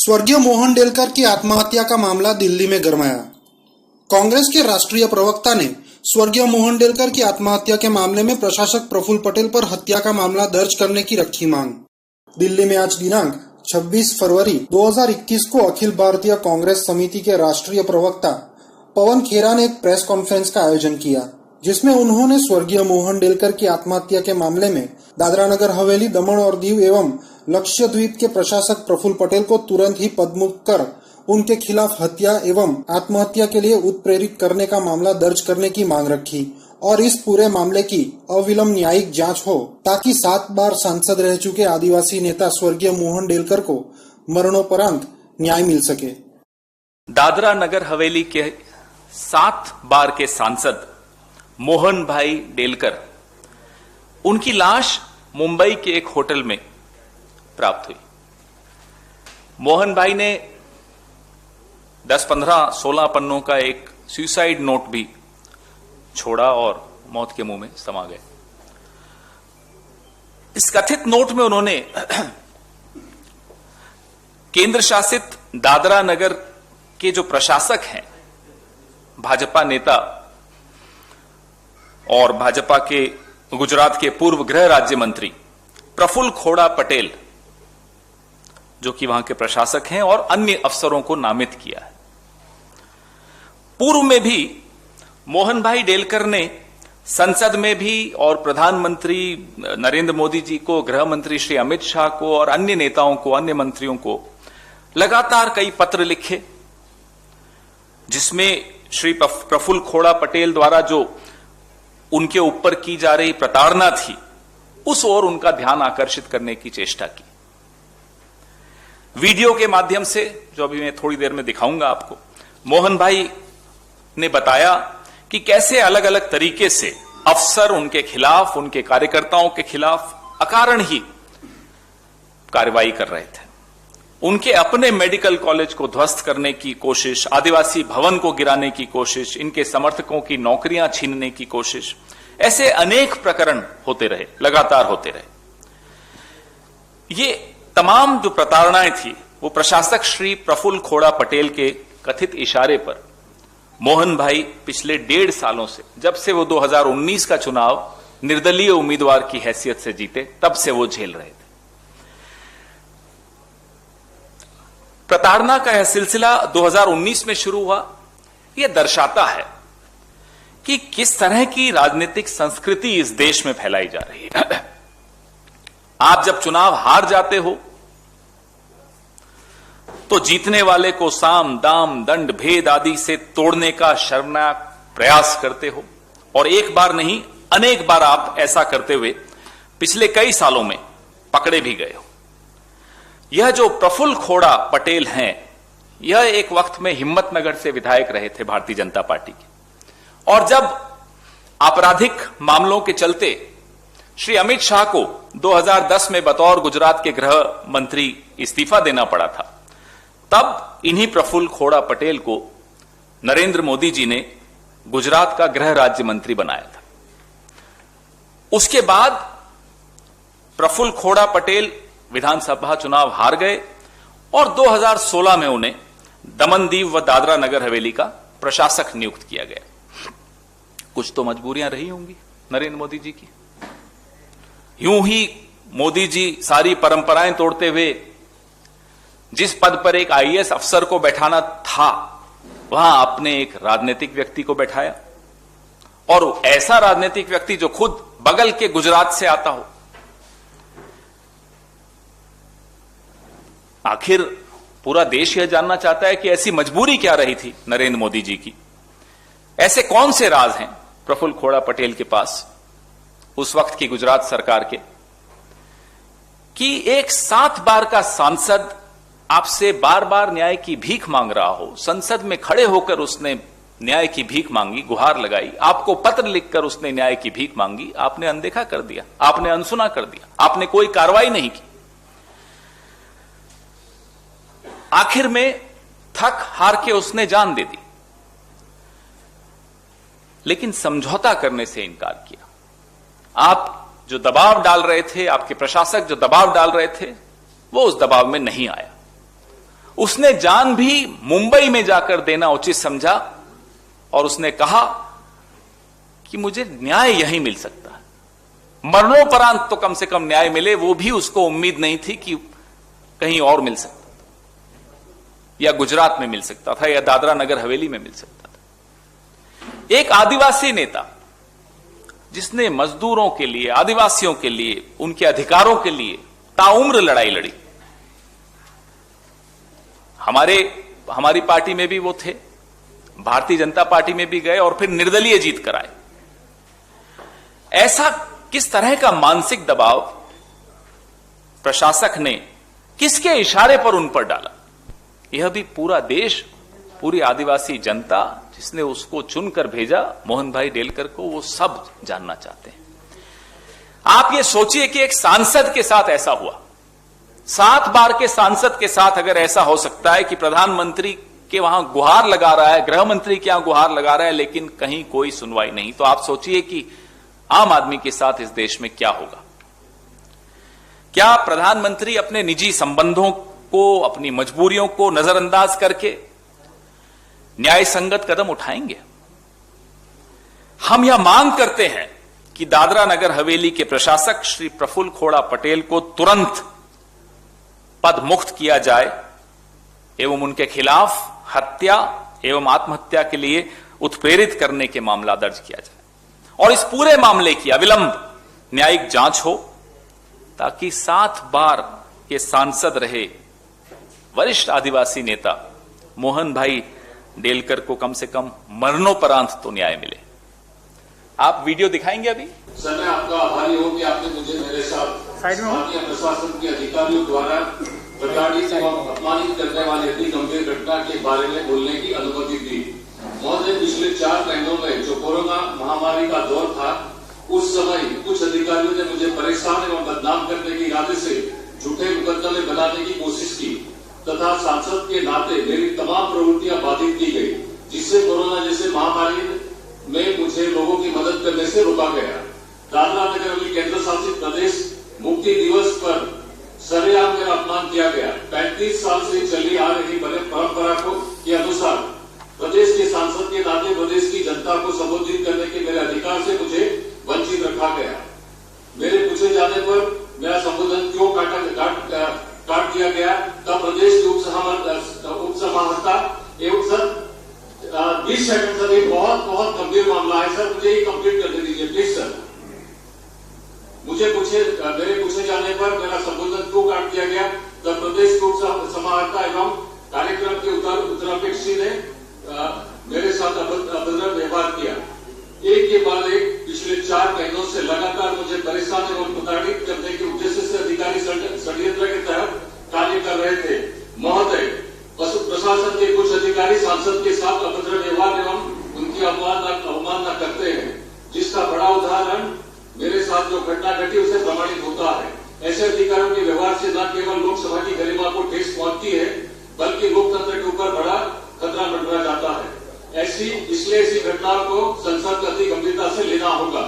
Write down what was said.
स्वर्गीय मोहन डेलकर की आत्महत्या का मामला दिल्ली में गरमाया। कांग्रेस के राष्ट्रीय प्रवक्ता ने स्वर्गीय मोहन डेलकर की आत्महत्या के मामले में प्रशासक प्रफुल्ल पटेल पर हत्या का मामला दर्ज करने की रखी मांग। दिल्ली में आज दिनांक 26 फरवरी 2021 को अखिल भारतीय कांग्रेस समिति के राष्ट्रीय प्रवक्ता पवन खेरा ने एक प्रेस कॉन्फ्रेंस का आयोजन किया, जिसमें उन्होंने स्वर्गीय मोहन डेलकर की आत्महत्या के मामले में दादरा नगर हवेली, दमन और दीव एवं लक्षद्वीप के प्रशासक प्रफुल्ल पटेल को तुरंत ही पदमुक्त कर उनके खिलाफ हत्या एवं आत्महत्या के लिए उत्प्रेरित करने का मामला दर्ज करने की मांग रखी और इस पूरे मामले की अविलंब न्यायिक जांच हो, ताकि 7 बार सांसद रह चुके आदिवासी नेता स्वर्गीय मोहन डेलकर को मरणोपरांत न्याय मिल सके। दादरा नगर हवेली के 7 बार के सांसद मोहन भाई डेलकर, उनकी लाश मुंबई के एक होटल में प्राप्त हुई। मोहन भाई ने 10, 15, 16 पन्नों का एक सुसाइड नोट भी छोड़ा और मौत के मुंह में समा गए। इस कथित नोट में उन्होंने केंद्र शासित दादरा नगर के जो प्रशासक हैं, भाजपा नेता और भाजपा के गुजरात के पूर्व गृह राज्य मंत्री प्रफुल्ल खोड़ा पटेल, जो कि वहां के प्रशासक हैं, और अन्य अफसरों को नामित किया है। पूर्व में भी मोहन भाई डेलकर ने संसद में भी और प्रधानमंत्री नरेंद्र मोदी जी को, गृह मंत्री श्री अमित शाह को और अन्य नेताओं को, अन्य मंत्रियों को लगातार कई पत्र लिखे, जिसमें श्री प्रफुल्ल खोड़ा पटेल द्वारा जो उनके ऊपर की जा रही प्रताड़ना थी, उस ओर उनका ध्यान आकर्षित करने की चेष्टा की। वीडियो के माध्यम से, जो अभी मैं थोड़ी देर में दिखाऊंगा आपको, मोहन भाई ने बताया कि कैसे अलग अलग तरीके से अफसर उनके खिलाफ, उनके कार्यकर्ताओं के खिलाफ अकारण ही कार्रवाई कर रहे थे। उनके अपने मेडिकल कॉलेज को ध्वस्त करने की कोशिश, आदिवासी भवन को गिराने की कोशिश, इनके समर्थकों की नौकरियां छीनने की कोशिश, ऐसे अनेक प्रकरण होते रहे, लगातार होते रहे। ये तमाम जो प्रताड़नाएं थी, वो प्रशासक श्री प्रफुल्ल खोड़ा पटेल के कथित इशारे पर मोहन भाई पिछले 1.5 सालों से, जब से वो 2019 का चुनाव निर्दलीय उम्मीदवार की हैसियत से जीते, तब से वो झेल रहे थे। प्रताड़ना का यह सिलसिला 2019 में शुरू हुआ। यह दर्शाता है कि किस तरह की राजनीतिक संस्कृति इस देश में फैलाई जा रही है। आप जब चुनाव हार जाते हो तो जीतने वाले को साम, दाम, दंड, भेद आदि से तोड़ने का शर्मनाक प्रयास करते हो, और एक बार नहीं अनेक बार आप ऐसा करते हुए पिछले कई सालों में पकड़े भी गए हो। यह जो प्रफुल्ल खोड़ा पटेल हैं, यह एक वक्त में हिम्मतनगर से विधायक रहे थे भारतीय जनता पार्टी के, और जब आपराधिक मामलों के चलते श्री अमित शाह को 2010 में बतौर गुजरात के गृह मंत्री इस्तीफा देना पड़ा था, तब इन्हीं प्रफुल्ल खोड़ा पटेल को नरेंद्र मोदी जी ने गुजरात का गृह राज्य मंत्री बनाया था। उसके बाद प्रफुल्ल खोड़ा पटेल विधानसभा चुनाव हार गए और 2016 में उन्हें दमन दीव व दादरा नगर हवेली का प्रशासक नियुक्त किया गया। कुछ तो मजबूरियां रही होंगी नरेंद्र मोदी जी की। यूं ही मोदी जी सारी परंपराएं तोड़ते हुए जिस पद पर एक आईएएस अफसर को बैठाना था, वहां आपने एक राजनीतिक व्यक्ति को बैठाया, और ऐसा राजनीतिक व्यक्ति जो खुद बगल के गुजरात से आता हो। आखिर पूरा देश यह जानना चाहता है कि ऐसी मजबूरी क्या रही थी नरेंद्र मोदी जी की। ऐसे कौन से राज हैं प्रफुल्ल खोड़ा पटेल के पास, उस वक्त की गुजरात सरकार के, कि एक 7 बार का सांसद आपसे बार बार न्याय की भीख मांग रहा हो। संसद में खड़े होकर उसने न्याय की भीख मांगी, गुहार लगाई, आपको पत्र लिखकर उसने न्याय की भीख मांगी, आपने अनदेखा कर दिया, आपने अनसुना कर दिया, आपने कोई कार्रवाई नहीं की। आखिर में थक हार के उसने जान दे दी, लेकिन समझौता करने से इनकार किया। आप जो दबाव डाल रहे थे, आपके प्रशासक जो दबाव डाल रहे थे, वो उस दबाव में नहीं आया। उसने जान भी मुंबई में जाकर देना उचित समझा और उसने कहा कि मुझे न्याय यहीं मिल सकता है, मरणोपरांत तो कम से कम न्याय मिले। वो भी उसको उम्मीद नहीं थी कि कहीं और मिल सकता था, या गुजरात में मिल सकता था, या दादरा नगर हवेली में मिल सकता था। एक आदिवासी नेता जिसने मजदूरों के लिए, आदिवासियों के लिए, उनके अधिकारों के लिए ताउम्र लड़ाई लड़ी। हमारी पार्टी में भी वो थे, भारतीय जनता पार्टी में भी गए और फिर निर्दलीय जीत कराए। ऐसा किस तरह का मानसिक दबाव प्रशासक ने किसके इशारे पर उन पर डाला, यह भी पूरा देश, पूरी आदिवासी जनता जिसने उसको चुनकर भेजा मोहन भाई डेलकर को, वो सब जानना चाहते हैं। आप ये सोचिए कि एक सांसद के साथ ऐसा हुआ, 7 बार के सांसद के साथ अगर ऐसा हो सकता है कि प्रधानमंत्री के वहां गुहार लगा रहा है, गृह मंत्री के यहां गुहार लगा रहा है, लेकिन कहीं कोई सुनवाई नहीं, तो आप सोचिए कि आम आदमी के साथ इस देश में क्या होगा। क्या प्रधानमंत्री अपने निजी संबंधों को, अपनी मजबूरियों को नजरअंदाज करके न्याय संगत कदम उठाएंगे? हम यह मांग करते हैं कि दादरा नगर हवेली के प्रशासक श्री प्रफुल्ल खोड़ा पटेल को तुरंत पद मुक्त किया जाए एवं उनके खिलाफ हत्या एवं आत्महत्या के लिए उत्प्रेरित करने के मामला दर्ज किया जाए और इस पूरे मामले की अविलंब न्यायिक जांच हो, ताकि 7 बार के सांसद रहे वरिष्ठ आदिवासी नेता मोहन भाई डेलकर को कम से कम मरणोपरांत तो न्याय मिले। आप वीडियो दिखाएंगे अभी? सर, मैं आपका आभारी हूं कि आपने मुझे मेरे साथ स्थानीय प्रशासन के अधिकारियों द्वारा प्रताड़ित एवं अपमानित करने वाली अति गंभीर घटना के बारे में बोलने की अनुमति दी। महोदय, पिछले 4 महीनों में जो कोरोना महामारी का दौर था, उस समय कुछ अधिकारियों ने मुझे परेशान एवं बदनाम करने के इरादे से झूठे मुकदमे बनाने की कोशिश की तथा सांसद के नाते मेरी तमाम प्रवृत्तियां बाधित की गई, जिससे कोरोना जैसे महामारी में मुझे लोगों की मदद करने से रोका गया। दादरा नगर हवेली केंद्र शासित प्रदेश मुक्ति दिवस पर सरेआम मेरा अपमान किया गया। 35 साल से चली आ रही परंपरा के अनुसार प्रदेश के सांसद के नाते प्रदेश की जनता को संबोधित करने के मेरे अधिकार से मुझे वंचित रखा गया। मेरे पूछे जाने पर मेरा संबोधन क्यों काट दिया गया, तब प्रदेश के उपसमाहर्ता एवं सर 20 सेकंड सर, ये बहुत गंभीर मामला है सर, मुझे ये कंप्लीट कर दीजिए प्लीज सर। मेरे पूछे जाने पर मेरा संबोधन क्यों काट दिया गया, तब प्रदेश के उपसमाहर्ता एवं कार्यक्रम के उत्तरापेक्षी ने मेरे साथ अभद्र व्यवहार किया। एक के बाद एक पिछले 4 महीनों से लगातार मुझे परेशान एवं प्रताड़ित करने के उद्देश्य से अधिकारी षड्यंत्र के तहत कार्य कर रहे थे। महोदय, प्रशासन के कुछ अधिकारी सांसद के साथ अभद्र व्यवहार एवं उनकी अवमानना करते हैं, जिसका बड़ा उदाहरण मेरे साथ जो घटना घटी उसे प्रमाणित होता है। ऐसे अधिकारियों के व्यवहार से न केवल लोकसभा की गरिमा को ठेस पहुंचती है, बल्कि लोकतंत्र के ऊपर बड़ा खतरा मंडरा जाता है। इसलिए ऐसी घटनाओं को संसद को अति गंभीरता से लेना होगा।